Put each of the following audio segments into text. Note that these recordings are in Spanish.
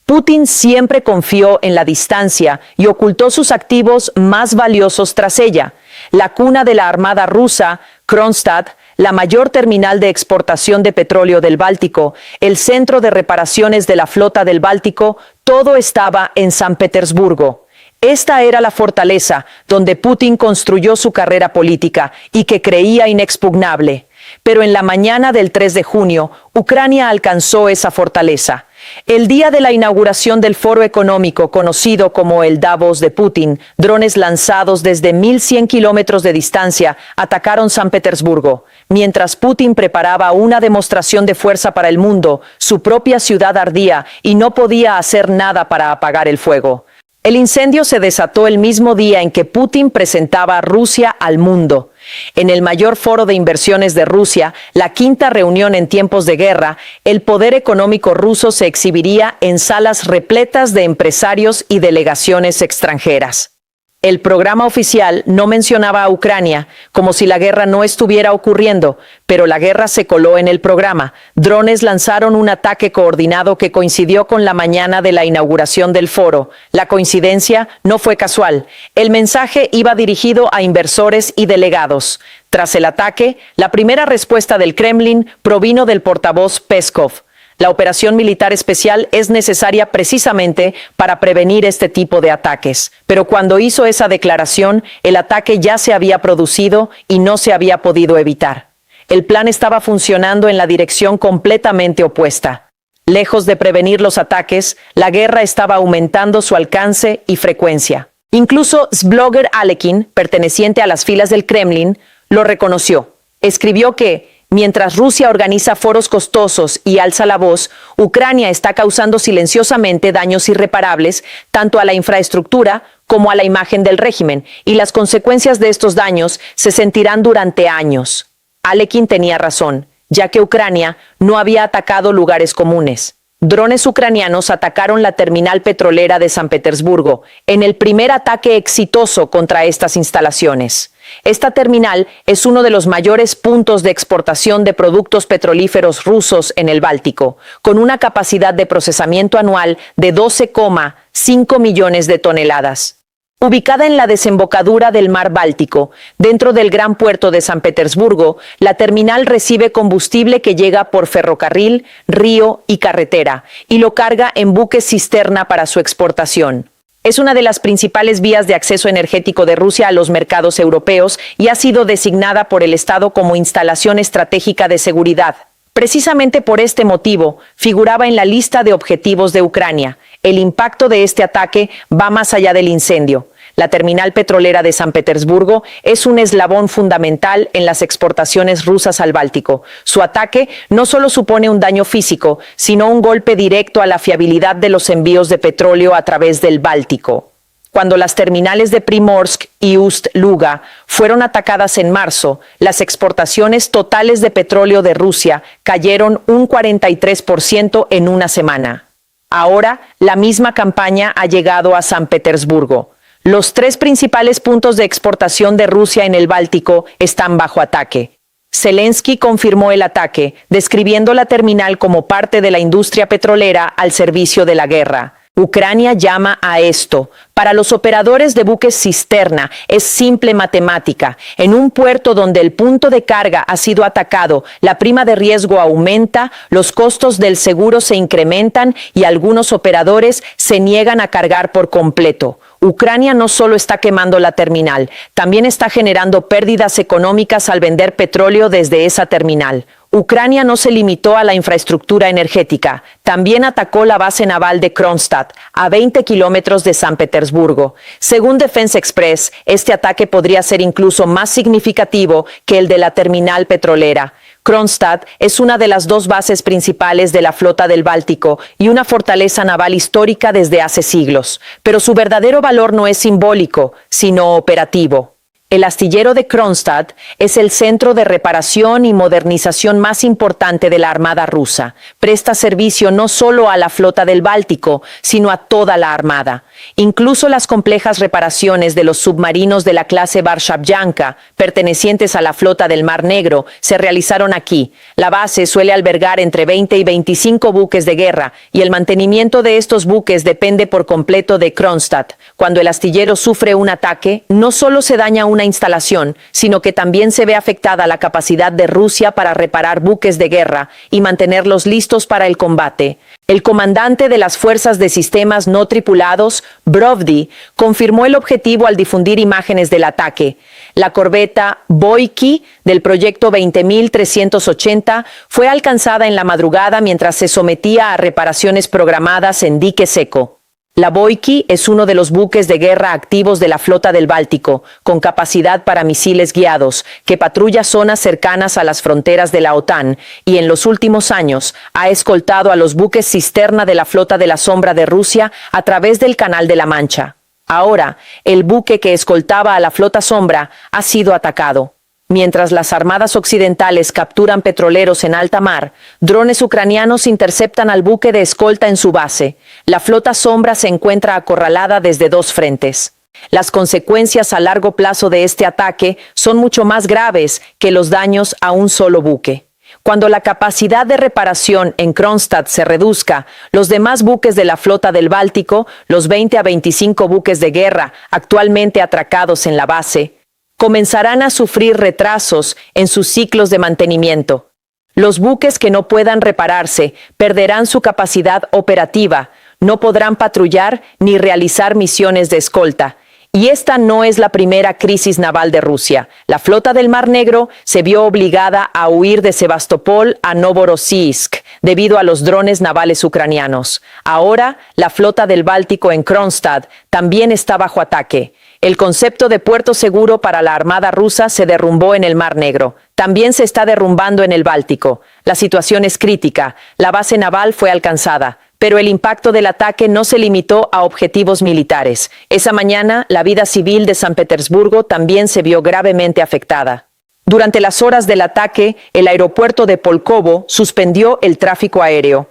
Putin siempre confió en la distancia y ocultó sus activos más valiosos tras ella. La cuna de la Armada rusa, Kronstadt, la mayor terminal de exportación de petróleo del Báltico, el centro de reparaciones de la flota del Báltico, todo estaba en San Petersburgo. Esta era la fortaleza donde Putin construyó su carrera política y que creía inexpugnable. Pero en la mañana del 3 de junio, Ucrania alcanzó esa fortaleza. El día de la inauguración del foro económico conocido como el Davos de Putin, drones lanzados desde 1.100 kilómetros de distancia atacaron San Petersburgo. Mientras Putin preparaba una demostración de fuerza para el mundo, su propia ciudad ardía y no podía hacer nada para apagar el fuego. El incendio se desató el mismo día en que Putin presentaba a Rusia al mundo. En el mayor foro de inversiones de Rusia, la quinta reunión en tiempos de guerra, el poder económico ruso se exhibiría en salas repletas de empresarios y delegaciones extranjeras. El programa oficial no mencionaba a Ucrania, como si la guerra no estuviera ocurriendo, pero la guerra se coló en el programa. Drones lanzaron un ataque coordinado que coincidió con la mañana de la inauguración del foro. La coincidencia no fue casual. El mensaje iba dirigido a inversores y delegados. Tras el ataque, la primera respuesta del Kremlin provino del portavoz Peskov. La operación militar especial es necesaria precisamente para prevenir este tipo de ataques. Pero cuando hizo esa declaración, el ataque ya se había producido y no se había podido evitar. El plan estaba funcionando en la dirección completamente opuesta. Lejos de prevenir los ataques, la guerra estaba aumentando su alcance y frecuencia. Incluso Sblogger Alekin, perteneciente a las filas del Kremlin, lo reconoció. Escribió que mientras Rusia organiza foros costosos y alza la voz, Ucrania está causando silenciosamente daños irreparables tanto a la infraestructura como a la imagen del régimen, y las consecuencias de estos daños se sentirán durante años. Alekin tenía razón, ya que Ucrania no había atacado lugares comunes. Drones ucranianos atacaron la terminal petrolera de San Petersburgo, en el primer ataque exitoso contra estas instalaciones. Esta terminal es uno de los mayores puntos de exportación de productos petrolíferos rusos en el Báltico, con una capacidad de procesamiento anual de 12,5 millones de toneladas. Ubicada en la desembocadura del mar Báltico, dentro del gran puerto de San Petersburgo, la terminal recibe combustible que llega por ferrocarril, río y carretera, y lo carga en buques cisterna para su exportación. Es una de las principales vías de acceso energético de Rusia a los mercados europeos y ha sido designada por el Estado como instalación estratégica de seguridad. Precisamente por este motivo, figuraba en la lista de objetivos de Ucrania. El impacto de este ataque va más allá del incendio. La terminal petrolera de San Petersburgo es un eslabón fundamental en las exportaciones rusas al Báltico. Su ataque no solo supone un daño físico, sino un golpe directo a la fiabilidad de los envíos de petróleo a través del Báltico. Cuando las terminales de Primorsk y Ust-Luga fueron atacadas en marzo, las exportaciones totales de petróleo de Rusia cayeron un 43% en una semana. Ahora, la misma campaña ha llegado a San Petersburgo. Los tres principales puntos de exportación de Rusia en el Báltico están bajo ataque. Zelensky confirmó el ataque, describiendo la terminal como parte de la industria petrolera al servicio de la guerra. Ucrania llama a esto. Para los operadores de buques cisterna es simple matemática. En un puerto donde el punto de carga ha sido atacado, la prima de riesgo aumenta, los costos del seguro se incrementan y algunos operadores se niegan a cargar por completo. Ucrania no solo está quemando la terminal, también está generando pérdidas económicas al vender petróleo desde esa terminal. Ucrania no se limitó a la infraestructura energética, también atacó la base naval de Kronstadt, a 20 kilómetros de San Petersburgo. Según Defense Express, este ataque podría ser incluso más significativo que el de la terminal petrolera. Kronstadt es una de las dos bases principales de la flota del Báltico y una fortaleza naval histórica desde hace siglos. Pero su verdadero valor no es simbólico, sino operativo. El astillero de Kronstadt es el centro de reparación y modernización más importante de la Armada rusa. Presta servicio no solo a la flota del Báltico, sino a toda la Armada. Incluso las complejas reparaciones de los submarinos de la clase Varshavyanka, pertenecientes a la flota del Mar Negro, se realizaron aquí. La base suele albergar entre 20 y 25 buques de guerra, y el mantenimiento de estos buques depende por completo de Kronstadt. Cuando el astillero sufre un ataque, no solo se daña una instalación, sino que también se ve afectada la capacidad de Rusia para reparar buques de guerra y mantenerlos listos para el combate. El comandante de las Fuerzas de Sistemas No Tripulados, Brovdi, confirmó el objetivo al difundir imágenes del ataque. La corbeta Boyki del proyecto 20.380 fue alcanzada en la madrugada mientras se sometía a reparaciones programadas en dique seco. La Boyki es uno de los buques de guerra activos de la flota del Báltico, con capacidad para misiles guiados, que patrulla zonas cercanas a las fronteras de la OTAN y en los últimos años ha escoltado a los buques cisterna de la flota de la sombra de Rusia a través del Canal de la Mancha. Ahora, el buque que escoltaba a la flota sombra ha sido atacado. Mientras las armadas occidentales capturan petroleros en alta mar, drones ucranianos interceptan al buque de escolta en su base. La flota sombra se encuentra acorralada desde dos frentes. Las consecuencias a largo plazo de este ataque son mucho más graves que los daños a un solo buque. Cuando la capacidad de reparación en Kronstadt se reduzca, los demás buques de la flota del Báltico, los 20 a 25 buques de guerra actualmente atracados en la base, comenzarán a sufrir retrasos en sus ciclos de mantenimiento. Los buques que no puedan repararse perderán su capacidad operativa, no podrán patrullar ni realizar misiones de escolta. Y esta no es la primera crisis naval de Rusia. La flota del Mar Negro se vio obligada a huir de Sebastopol a Novorossiysk debido a los drones navales ucranianos. Ahora, la flota del Báltico en Kronstadt también está bajo ataque. El concepto de puerto seguro para la Armada rusa se derrumbó en el Mar Negro. También se está derrumbando en el Báltico. La situación es crítica. La base naval fue alcanzada, pero el impacto del ataque no se limitó a objetivos militares. Esa mañana, la vida civil de San Petersburgo también se vio gravemente afectada. Durante las horas del ataque, el aeropuerto de Polkovo suspendió el tráfico aéreo.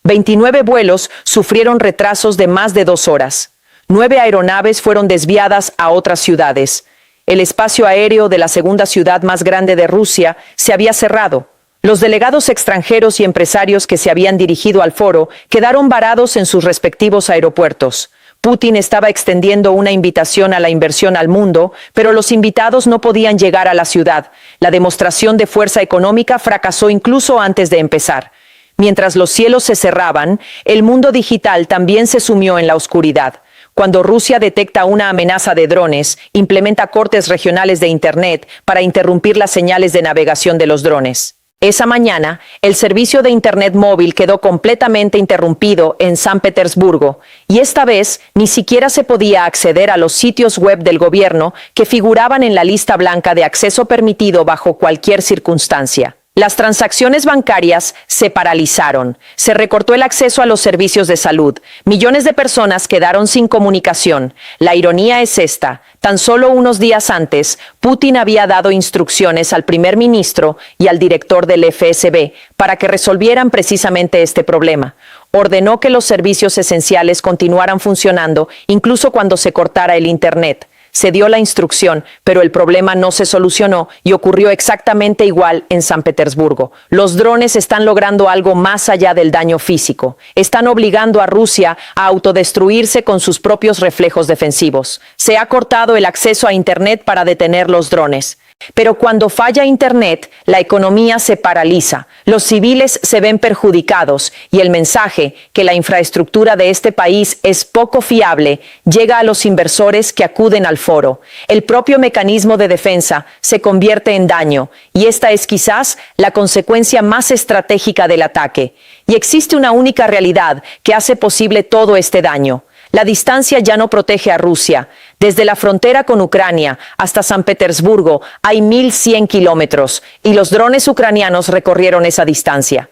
29 vuelos sufrieron retrasos de más de 2 horas. 9 aeronaves fueron desviadas a otras ciudades. El espacio aéreo de la segunda ciudad más grande de Rusia se había cerrado. Los delegados extranjeros y empresarios que se habían dirigido al foro quedaron varados en sus respectivos aeropuertos. Putin estaba extendiendo una invitación a la inversión al mundo, pero los invitados no podían llegar a la ciudad. La demostración de fuerza económica fracasó incluso antes de empezar. Mientras los cielos se cerraban, el mundo digital también se sumió en la oscuridad. Cuando Rusia detecta una amenaza de drones, implementa cortes regionales de Internet para interrumpir las señales de navegación de los drones. Esa mañana, el servicio de Internet móvil quedó completamente interrumpido en San Petersburgo, y esta vez ni siquiera se podía acceder a los sitios web del gobierno que figuraban en la lista blanca de acceso permitido bajo cualquier circunstancia. Las transacciones bancarias se paralizaron, se recortó el acceso a los servicios de salud, millones de personas quedaron sin comunicación. La ironía es esta: tan solo unos días antes, Putin había dado instrucciones al primer ministro y al director del FSB para que resolvieran precisamente este problema. Ordenó que los servicios esenciales continuaran funcionando, incluso cuando se cortara el Internet. Se dio la instrucción, pero el problema no se solucionó y ocurrió exactamente igual en San Petersburgo. Los drones están logrando algo más allá del daño físico. Están obligando a Rusia a autodestruirse con sus propios reflejos defensivos. Se ha cortado el acceso a Internet para detener los drones. Pero cuando falla Internet, la economía se paraliza, los civiles se ven perjudicados y el mensaje que la infraestructura de este país es poco fiable llega a los inversores que acuden al foro. El propio mecanismo de defensa se convierte en daño y esta es quizás la consecuencia más estratégica del ataque. Y existe una única realidad que hace posible todo este daño. La distancia ya no protege a Rusia. Desde la frontera con Ucrania hasta San Petersburgo hay 1.100 kilómetros y los drones ucranianos recorrieron esa distancia.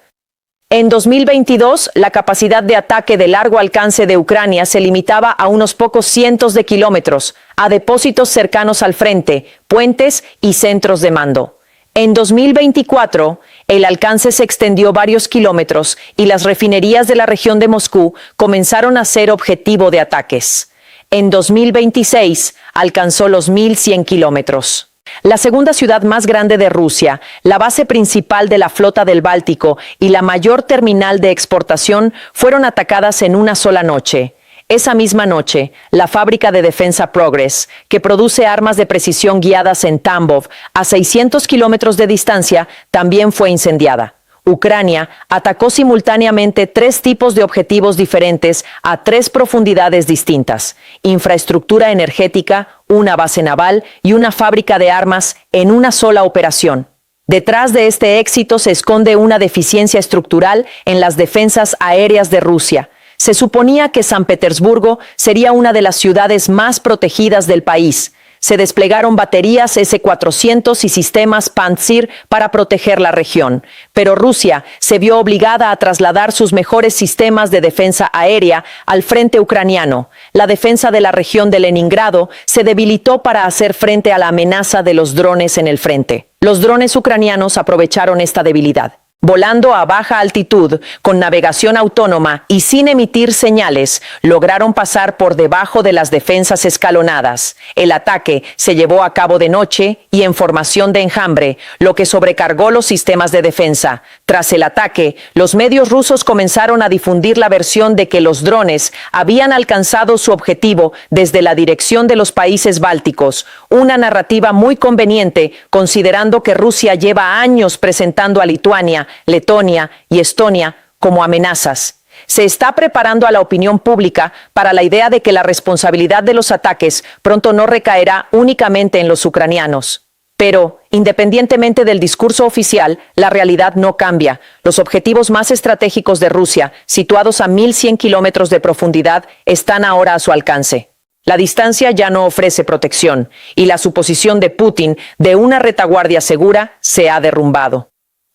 En 2022, la capacidad de ataque de largo alcance de Ucrania se limitaba a unos pocos cientos de kilómetros, a depósitos cercanos al frente, puentes y centros de mando. En 2024, el alcance se extendió varios kilómetros y las refinerías de la región de Moscú comenzaron a ser objetivo de ataques. En 2026, alcanzó los 1.100 kilómetros. La segunda ciudad más grande de Rusia, la base principal de la flota del Báltico y la mayor terminal de exportación fueron atacadas en una sola noche. Esa misma noche, la fábrica de defensa Progress, que produce armas de precisión guiadas en Tambov, a 600 kilómetros de distancia, también fue incendiada. Ucrania atacó simultáneamente 3 tipos de objetivos diferentes a 3 profundidades distintas: infraestructura energética, una base naval y una fábrica de armas en una sola operación. Detrás de este éxito se esconde una deficiencia estructural en las defensas aéreas de Rusia. Se suponía que San Petersburgo sería una de las ciudades más protegidas del país. Se desplegaron baterías S-400 y sistemas Pantsir para proteger la región, pero Rusia se vio obligada a trasladar sus mejores sistemas de defensa aérea al frente ucraniano. La defensa de la región de Leningrado se debilitó para hacer frente a la amenaza de los drones en el frente. Los drones ucranianos aprovecharon esta debilidad. Volando a baja altitud, con navegación autónoma y sin emitir señales, lograron pasar por debajo de las defensas escalonadas. El ataque se llevó a cabo de noche y en formación de enjambre, lo que sobrecargó los sistemas de defensa. Tras el ataque, los medios rusos comenzaron a difundir la versión de que los drones habían alcanzado su objetivo desde la dirección de los países bálticos, una narrativa muy conveniente considerando que Rusia lleva años presentando a Lituania, Letonia y Estonia como amenazas. Se está preparando a la opinión pública para la idea de que la responsabilidad de los ataques pronto no recaerá únicamente en los ucranianos. Pero, independientemente del discurso oficial, la realidad no cambia. Los objetivos más estratégicos de Rusia, situados a 1.100 kilómetros de profundidad, están ahora a su alcance. La distancia ya no ofrece protección, y la suposición de Putin de una retaguardia segura se ha derrumbado.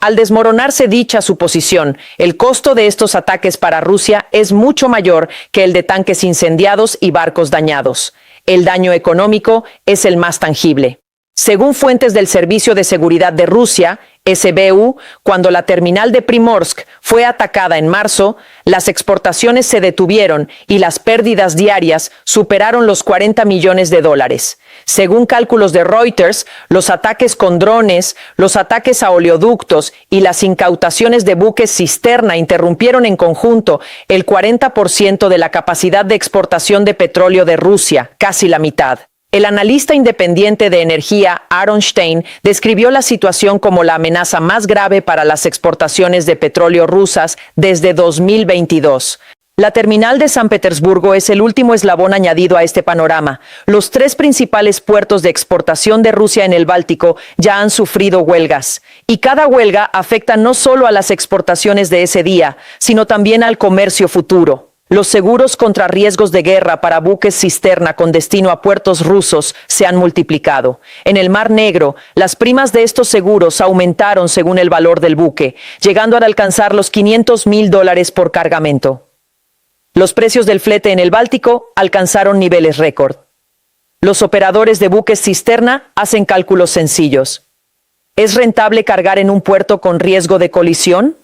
Al desmoronarse dicha suposición, el costo de estos ataques para Rusia es mucho mayor que el de tanques incendiados y barcos dañados. El daño económico es el más tangible. Según fuentes del Servicio de Seguridad de Rusia, SBU, cuando la terminal de Primorsk fue atacada en marzo, las exportaciones se detuvieron y las pérdidas diarias superaron los $40 millones. Según cálculos de Reuters, los ataques con drones, los ataques a oleoductos y las incautaciones de buques cisterna interrumpieron en conjunto el 40% de la capacidad de exportación de petróleo de Rusia, casi la mitad. El analista independiente de energía Aaron Stein describió la situación como la amenaza más grave para las exportaciones de petróleo rusas desde 2022. La terminal de San Petersburgo es el último eslabón añadido a este panorama. Los 3 principales puertos de exportación de Rusia en el Báltico ya han sufrido huelgas. Y cada huelga afecta no solo a las exportaciones de ese día, sino también al comercio futuro. Los seguros contra riesgos de guerra para buques cisterna con destino a puertos rusos se han multiplicado. En el Mar Negro, las primas de estos seguros aumentaron según el valor del buque, llegando a alcanzar los $500,000 por cargamento. Los precios del flete en el Báltico alcanzaron niveles récord. Los operadores de buques cisterna hacen cálculos sencillos. ¿Es rentable cargar en un puerto con riesgo de colisión?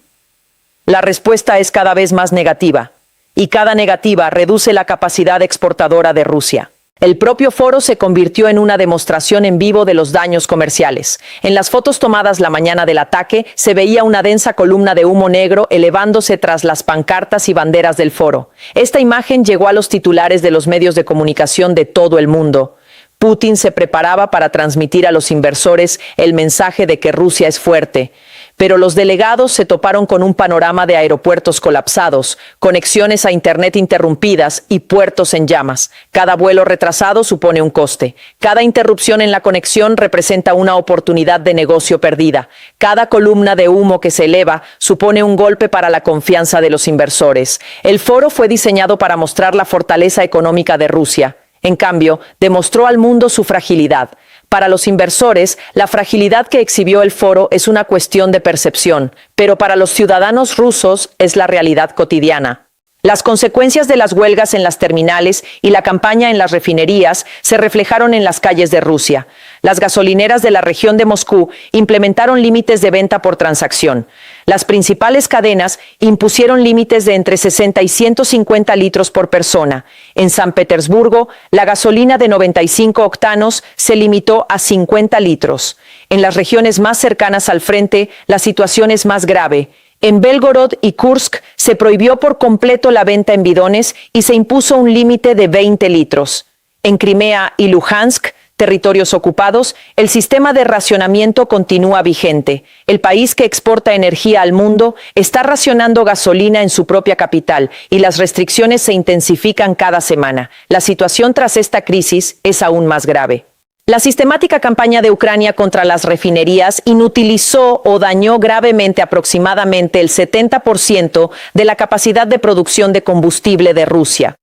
La respuesta es cada vez más negativa. Y cada negativa reduce la capacidad exportadora de Rusia. El propio foro se convirtió en una demostración en vivo de los daños comerciales. En las fotos tomadas la mañana del ataque, se veía una densa columna de humo negro elevándose tras las pancartas y banderas del foro. Esta imagen llegó a los titulares de los medios de comunicación de todo el mundo. Putin se preparaba para transmitir a los inversores el mensaje de que Rusia es fuerte. Pero los delegados se toparon con un panorama de aeropuertos colapsados, conexiones a Internet interrumpidas y puertos en llamas. Cada vuelo retrasado supone un coste. Cada interrupción en la conexión representa una oportunidad de negocio perdida. Cada columna de humo que se eleva supone un golpe para la confianza de los inversores. El foro fue diseñado para mostrar la fortaleza económica de Rusia. En cambio, demostró al mundo su fragilidad. Para los inversores, la fragilidad que exhibió el foro es una cuestión de percepción, pero para los ciudadanos rusos es la realidad cotidiana. Las consecuencias de las huelgas en las terminales y la campaña en las refinerías se reflejaron en las calles de Rusia. Las gasolineras de la región de Moscú implementaron límites de venta por transacción. Las principales cadenas impusieron límites de entre 60 y 150 litros por persona. En San Petersburgo, la gasolina de 95 octanos se limitó a 50 litros. En las regiones más cercanas al frente, la situación es más grave. En Belgorod y Kursk se prohibió por completo la venta en bidones y se impuso un límite de 20 litros. En Crimea y Luhansk, territorios ocupados, el sistema de racionamiento continúa vigente. El país que exporta energía al mundo está racionando gasolina en su propia capital y las restricciones se intensifican cada semana. La situación tras esta crisis es aún más grave. La sistemática campaña de Ucrania contra las refinerías inutilizó o dañó gravemente aproximadamente el 70% de la capacidad de producción de combustible de Rusia.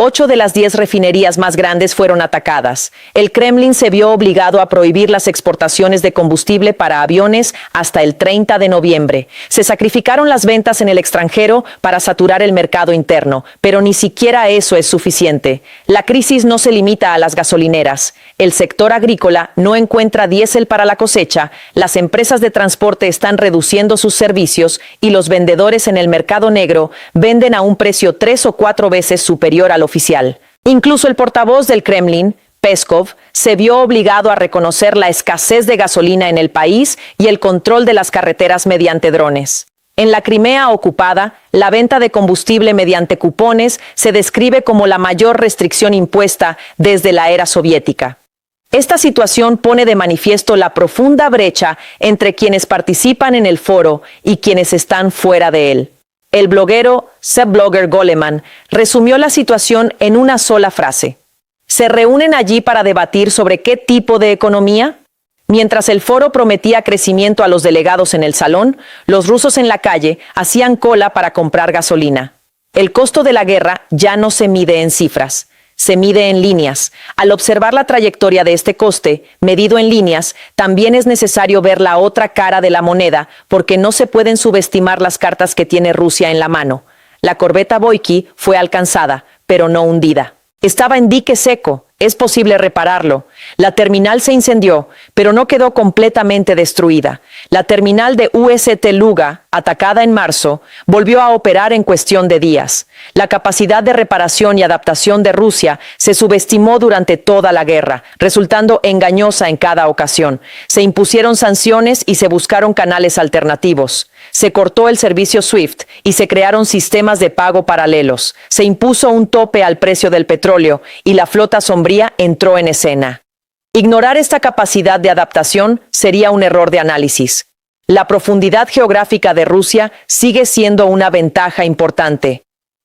8 de las 10 refinerías más grandes fueron atacadas. El Kremlin se vio obligado a prohibir las exportaciones de combustible para aviones hasta el 30 de noviembre. Se sacrificaron las ventas en el extranjero para saturar el mercado interno, pero ni siquiera eso es suficiente. La crisis no se limita a las gasolineras. El sector agrícola no encuentra diésel para la cosecha, las empresas de transporte están reduciendo sus servicios y los vendedores en el mercado negro venden a un precio 3 o 4 veces superior al oficial. Incluso el portavoz del Kremlin, Peskov, se vio obligado a reconocer la escasez de gasolina en el país y el control de las carreteras mediante drones. En la Crimea ocupada, la venta de combustible mediante cupones se describe como la mayor restricción impuesta desde la era soviética. Esta situación pone de manifiesto la profunda brecha entre quienes participan en el foro y quienes están fuera de él. El bloguero Blogger Goleman resumió la situación en una sola frase. ¿Se reúnen allí para debatir sobre qué tipo de economía? Mientras el foro prometía crecimiento a los delegados en el salón, los rusos en la calle hacían cola para comprar gasolina. El costo de la guerra ya no se mide en cifras. Se mide en líneas. Al observar la trayectoria de este coste, medido en líneas, también es necesario ver la otra cara de la moneda, porque no se pueden subestimar las cartas que tiene Rusia en la mano. La corbeta Boyki fue alcanzada, pero no hundida. Estaba en dique seco. Es posible repararlo. La terminal se incendió, pero no quedó completamente destruida. La terminal de UST Luga, atacada en marzo, volvió a operar en cuestión de días. La capacidad de reparación y adaptación de Rusia se subestimó durante toda la guerra, resultando engañosa en cada ocasión. Se impusieron sanciones y se buscaron canales alternativos. Se cortó el servicio SWIFT y se crearon sistemas de pago paralelos. Se impuso un tope al precio del petróleo y la flota sombría entró en escena. Ignorar esta capacidad de adaptación sería un error de análisis. La profundidad geográfica de Rusia sigue siendo una ventaja importante.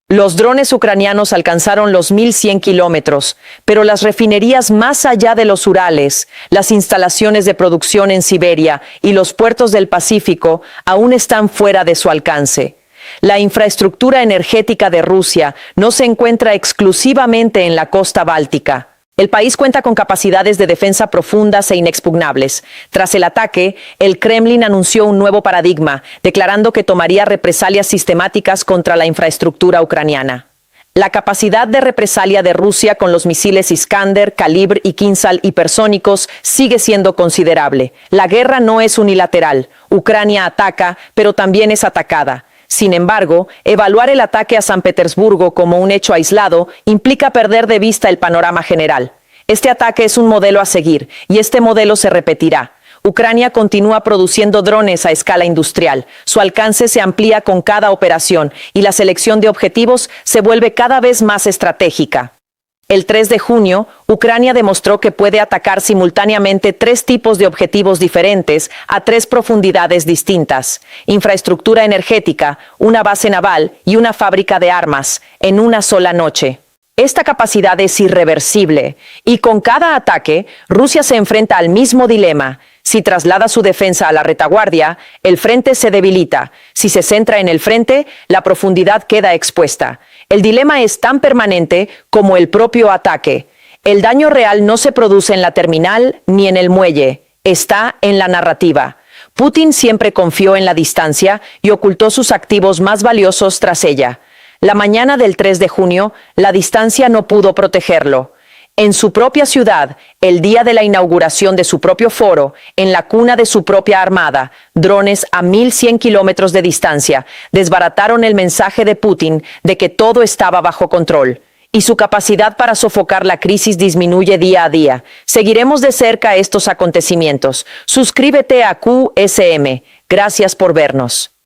Los drones ucranianos alcanzaron los 1.100 kilómetros, pero las refinerías más allá de los Urales, las instalaciones de producción en Siberia y los puertos del Pacífico aún están fuera de su alcance. La infraestructura energética de Rusia no se encuentra exclusivamente en la costa báltica. El país cuenta con capacidades de defensa profundas e inexpugnables. Tras el ataque, el Kremlin anunció un nuevo paradigma, declarando que tomaría represalias sistemáticas contra la infraestructura ucraniana. La capacidad de represalia de Rusia con los misiles Iskander, Kalibr y Kinzhal hipersónicos sigue siendo considerable. La guerra no es unilateral. Ucrania ataca, pero también es atacada. Sin embargo, evaluar el ataque a San Petersburgo como un hecho aislado implica perder de vista el panorama general. Este ataque es un modelo a seguir, y este modelo se repetirá. Ucrania continúa produciendo drones a escala industrial. Su alcance se amplía con cada operación, y la selección de objetivos se vuelve cada vez más estratégica. El 3 de junio, Ucrania demostró que puede atacar simultáneamente 3 tipos de objetivos diferentes a 3 profundidades distintas: infraestructura energética, una base naval y una fábrica de armas, en una sola noche. Esta capacidad es irreversible, y con cada ataque, Rusia se enfrenta al mismo dilema. Si traslada su defensa a la retaguardia, el frente se debilita. Si se centra en el frente, la profundidad queda expuesta. El dilema es tan permanente como el propio ataque. El daño real no se produce en la terminal ni en el muelle, está en la narrativa. Putin siempre confió en la distancia y ocultó sus activos más valiosos tras ella. La mañana del 3 de junio, la distancia no pudo protegerlo. En su propia ciudad, el día de la inauguración de su propio foro, en la cuna de su propia armada, drones a 1.100 kilómetros de distancia desbarataron el mensaje de Putin de que todo estaba bajo control. Y su capacidad para sofocar la crisis disminuye día a día. Seguiremos de cerca estos acontecimientos. Suscríbete a QSM. Gracias por vernos.